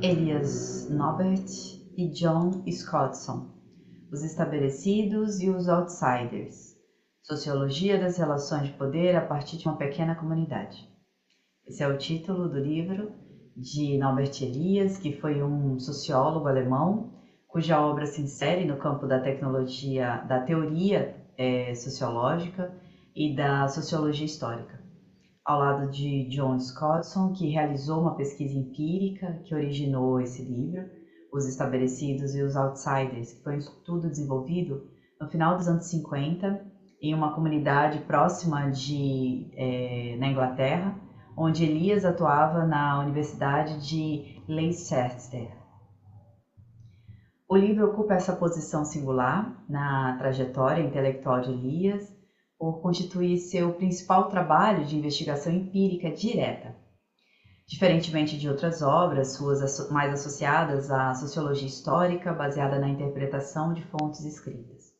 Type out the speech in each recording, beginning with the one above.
Elias Norbert e John Scottson, Os Estabelecidos e os Outsiders, Sociologia das Relações de Poder a partir de uma pequena comunidade. Esse é o título do livro de Norbert Elias, que foi um sociólogo alemão, cuja obra se insere no campo da tecnologia, da teoria sociológica e da sociologia histórica, ao lado de John Scottson, que realizou uma pesquisa empírica que originou esse livro, Os Estabelecidos e os Outsiders, que foi um estudo desenvolvido no final dos anos 50 em uma comunidade próxima na Inglaterra, onde Elias atuava na Universidade de Leicester. O livro ocupa essa posição singular na trajetória intelectual de Elias, por constituir seu principal trabalho de investigação empírica direta. Diferentemente de outras obras, suas mais associadas à sociologia histórica, baseada na interpretação de fontes escritas.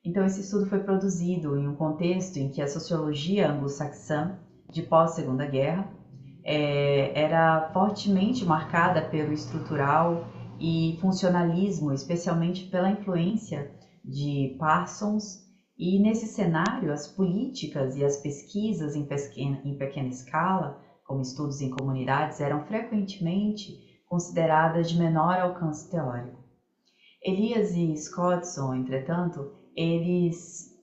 Então, esse estudo foi produzido em um contexto em que a sociologia anglo-saxã, de pós-Segunda Guerra, era fortemente marcada pelo estrutural e funcionalismo, especialmente pela influência de Parsons. E nesse cenário, as políticas e as pesquisas em pequena escala, como estudos em comunidades, eram frequentemente consideradas de menor alcance teórico. Elias e Scottson, entretanto, eles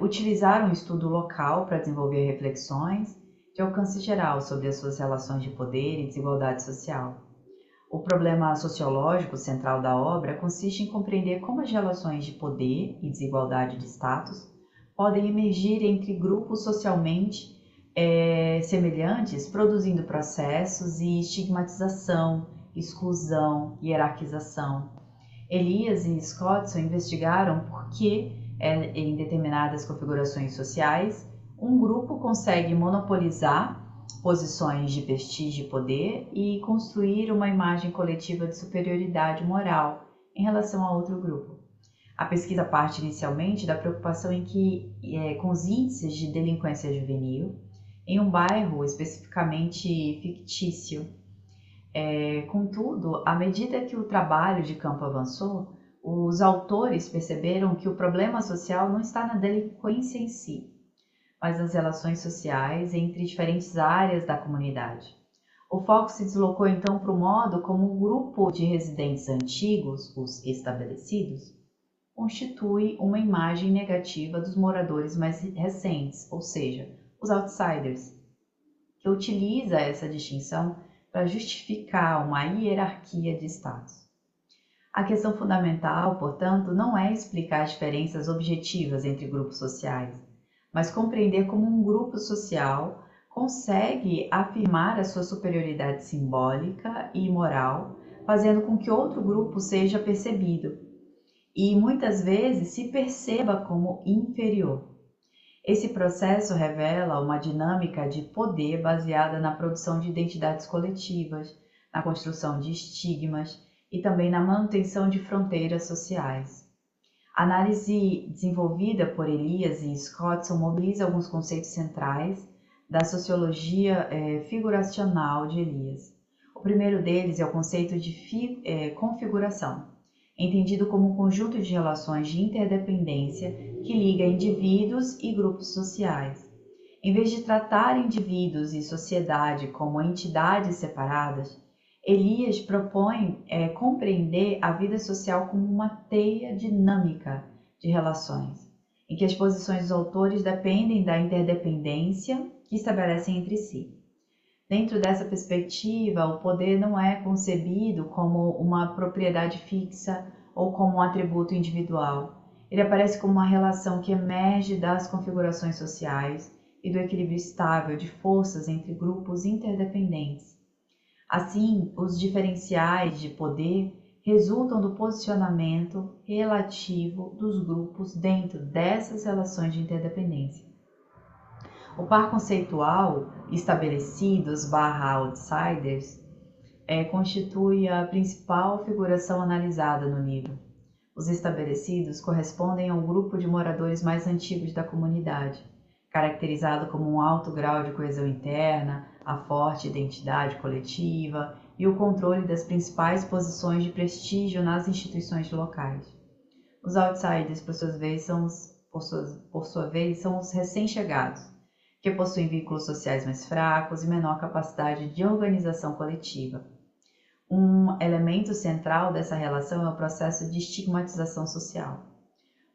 utilizaram o estudo local para desenvolver reflexões de alcance geral sobre as suas relações de poder e desigualdade social. O problema sociológico central da obra consiste em compreender como as relações de poder e desigualdade de status podem emergir entre grupos socialmente semelhantes, produzindo processos de estigmatização, exclusão, hierarquização. Elias e Scottson investigaram por que, em determinadas configurações sociais, um grupo consegue monopolizar posições de prestígio e poder e construir uma imagem coletiva de superioridade moral em relação a outro grupo. A pesquisa parte inicialmente da preocupação com os índices de delinquência juvenil em um bairro especificamente fictício. Contudo, à medida que o trabalho de campo avançou, os autores perceberam que o problema social não está na delinquência em si, mas nas relações sociais entre diferentes áreas da comunidade. O foco se deslocou então para o modo como um grupo de residentes antigos, os estabelecidos, constitui uma imagem negativa dos moradores mais recentes, ou seja, os outsiders, que utiliza essa distinção para justificar uma hierarquia de status. A questão fundamental, portanto, não é explicar as diferenças objetivas entre grupos sociais, mas compreender como um grupo social consegue afirmar a sua superioridade simbólica e moral, fazendo com que outro grupo seja percebido e muitas vezes se perceba como inferior. Esse processo revela uma dinâmica de poder baseada na produção de identidades coletivas, na construção de estigmas e também na manutenção de fronteiras sociais. A análise desenvolvida por Elias e Scottson mobiliza alguns conceitos centrais da sociologia figuracional de Elias. O primeiro deles é o conceito de configuração, entendido como um conjunto de relações de interdependência que liga indivíduos e grupos sociais. Em vez de tratar indivíduos e sociedade como entidades separadas, Elias propõe compreender a vida social como uma teia dinâmica de relações, em que as posições dos autores dependem da interdependência que estabelecem entre si. Dentro dessa perspectiva, o poder não é concebido como uma propriedade fixa ou como um atributo individual. Ele aparece como uma relação que emerge das configurações sociais e do equilíbrio estável de forças entre grupos interdependentes. Assim, os diferenciais de poder resultam do posicionamento relativo dos grupos dentro dessas relações de interdependência. O par conceitual estabelecidos/outsiders constitui a principal figuração analisada no livro. Os estabelecidos correspondem ao grupo de moradores mais antigos da comunidade, caracterizado como um alto grau de coesão interna, a forte identidade coletiva e o controle das principais posições de prestígio nas instituições locais. Os outsiders, por sua vez, são os recém-chegados, que possuem vínculos sociais mais fracos e menor capacidade de organização coletiva. Um elemento central dessa relação é o processo de estigmatização social.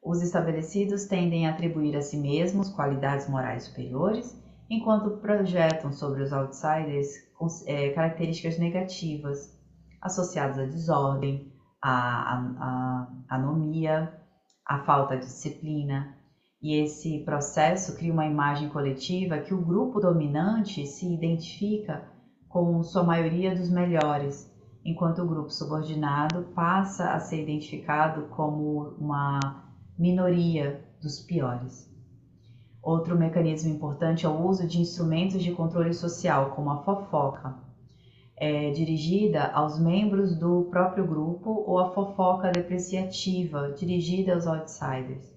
Os estabelecidos tendem a atribuir a si mesmos qualidades morais superiores, enquanto projetam sobre os outsiders características negativas associadas à desordem, à anomia, à falta de disciplina. E esse processo cria uma imagem coletiva que o grupo dominante se identifica com sua maioria dos melhores, enquanto o grupo subordinado passa a ser identificado como uma minoria dos piores. Outro mecanismo importante é o uso de instrumentos de controle social, como a fofoca, dirigida aos membros do próprio grupo, ou a fofoca depreciativa, dirigida aos outsiders.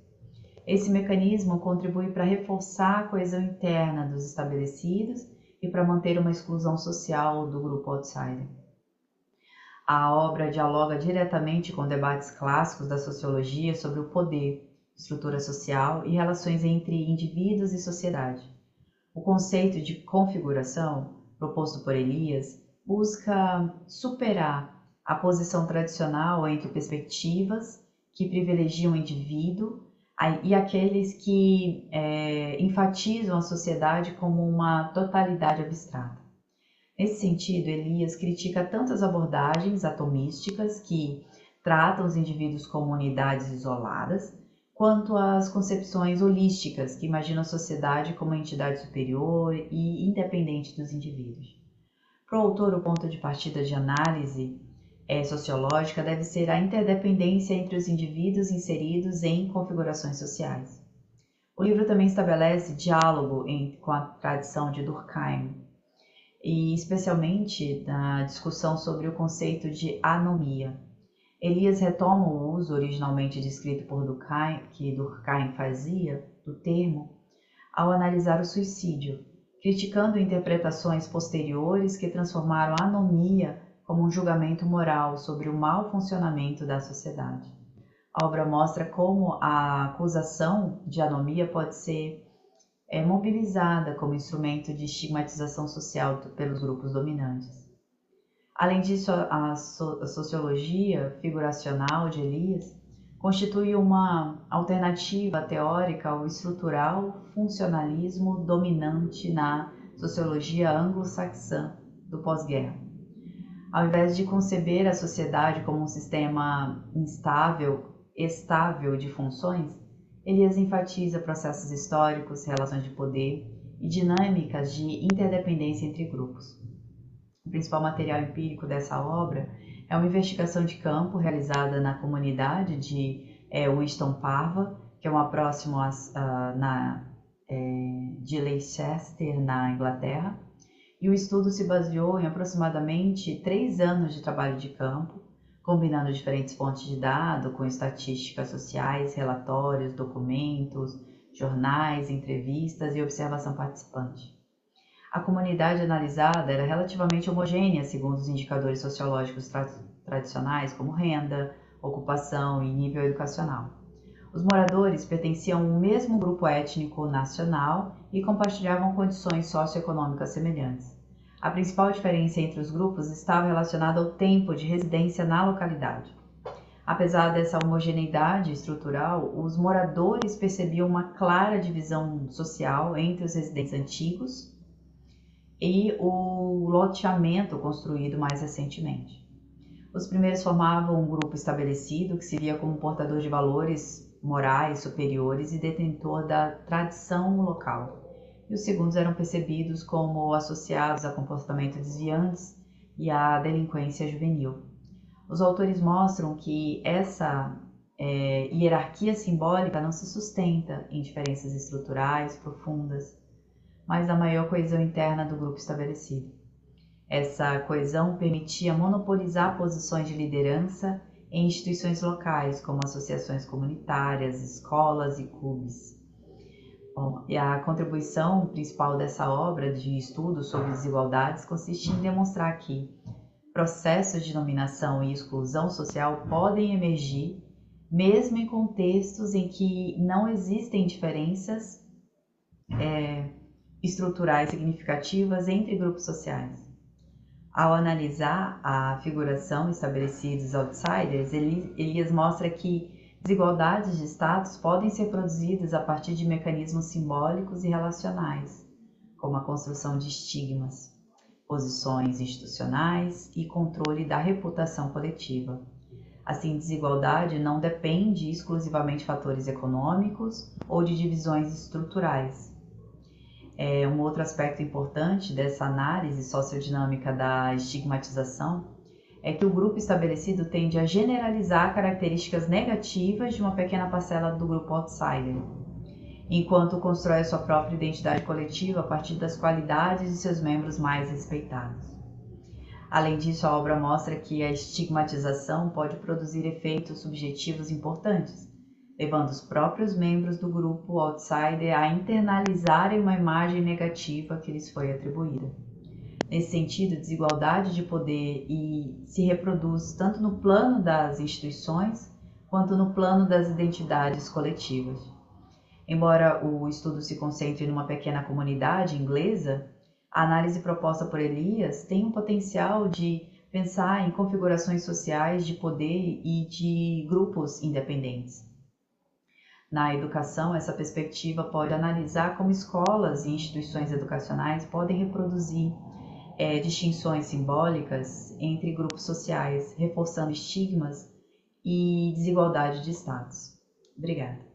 Esse mecanismo contribui para reforçar a coesão interna dos estabelecidos e para manter uma exclusão social do grupo outsider. A obra dialoga diretamente com debates clássicos da sociologia sobre o poder, estrutura social e relações entre indivíduos e sociedade. O conceito de configuração, proposto por Elias, busca superar a posição tradicional entre perspectivas que privilegiam o indivíduo e aqueles que enfatizam a sociedade como uma totalidade abstrata. Nesse sentido, Elias critica tanto as abordagens atomísticas, que tratam os indivíduos como unidades isoladas, quanto as concepções holísticas, que imaginam a sociedade como uma entidade superior e independente dos indivíduos. Para o autor, o ponto de partida de análise sociológica deve ser a interdependência entre os indivíduos inseridos em configurações sociais. O livro também estabelece diálogo com a tradição de Durkheim, e especialmente na discussão sobre o conceito de anomia. Elias retoma o uso originalmente descrito por Durkheim, que Durkheim fazia, do termo, ao analisar o suicídio, criticando interpretações posteriores que transformaram a anomia como um julgamento moral sobre o mau funcionamento da sociedade. A obra mostra como a acusação de anomia pode ser mobilizada como instrumento de estigmatização social pelos grupos dominantes. Além disso, a sociologia figuracional de Elias constitui uma alternativa teórica ao estrutural funcionalismo dominante na sociologia anglo-saxã do pós-guerra. Ao invés de conceber a sociedade como um sistema estável de funções, Elias enfatiza processos históricos, relações de poder e dinâmicas de interdependência entre grupos. O principal material empírico dessa obra é uma investigação de campo realizada na comunidade de Wiston Parva, que é uma próxima de Leicester, na Inglaterra, e o estudo se baseou em aproximadamente 3 anos de trabalho de campo, combinando diferentes fontes de dados com estatísticas sociais, relatórios, documentos, jornais, entrevistas e observação participante. A comunidade analisada era relativamente homogênea segundo os indicadores sociológicos tradicionais, como renda, ocupação e nível educacional. Os moradores pertenciam ao mesmo grupo étnico nacional e compartilhavam condições socioeconômicas semelhantes. A principal diferença entre os grupos estava relacionada ao tempo de residência na localidade. Apesar dessa homogeneidade estrutural, os moradores percebiam uma clara divisão social entre os residentes antigos e o loteamento construído mais recentemente. Os primeiros formavam um grupo estabelecido que se via como portador de valores morais superiores e detentor da tradição local. E os segundos eram percebidos como associados a comportamentos desviantes e à delinquência juvenil. Os autores mostram que essa hierarquia simbólica não se sustenta em diferenças estruturais profundas, mas na maior coesão interna do grupo estabelecido. Essa coesão permitia monopolizar posições de liderança em instituições locais, como associações comunitárias, escolas e clubes. E a contribuição principal dessa obra de estudo sobre desigualdades consiste em demonstrar que, processos de dominação e exclusão social podem emergir, mesmo em contextos em que não existem diferenças estruturais significativas entre grupos sociais. Ao analisar a figuração estabelecidos outsiders, Elias mostra que desigualdades de status podem ser produzidas a partir de mecanismos simbólicos e relacionais, como a construção de estigmas, posições institucionais e controle da reputação coletiva. Assim, desigualdade não depende exclusivamente de fatores econômicos ou de divisões estruturais. Um outro aspecto importante dessa análise sociodinâmica da estigmatização é que o grupo estabelecido tende a generalizar características negativas de uma pequena parcela do grupo outsider, enquanto constrói a sua própria identidade coletiva a partir das qualidades de seus membros mais respeitados. Além disso, a obra mostra que a estigmatização pode produzir efeitos subjetivos importantes, levando os próprios membros do grupo outsider a internalizarem uma imagem negativa que lhes foi atribuída. Nesse sentido, desigualdade de poder se reproduz tanto no plano das instituições quanto no plano das identidades coletivas. Embora o estudo se concentre numa pequena comunidade inglesa, a análise proposta por Elias tem um potencial de pensar em configurações sociais de poder e de grupos independentes. Na educação, essa perspectiva pode analisar como escolas e instituições educacionais podem reproduzir distinções simbólicas entre grupos sociais, reforçando estigmas e desigualdade de status. Obrigada.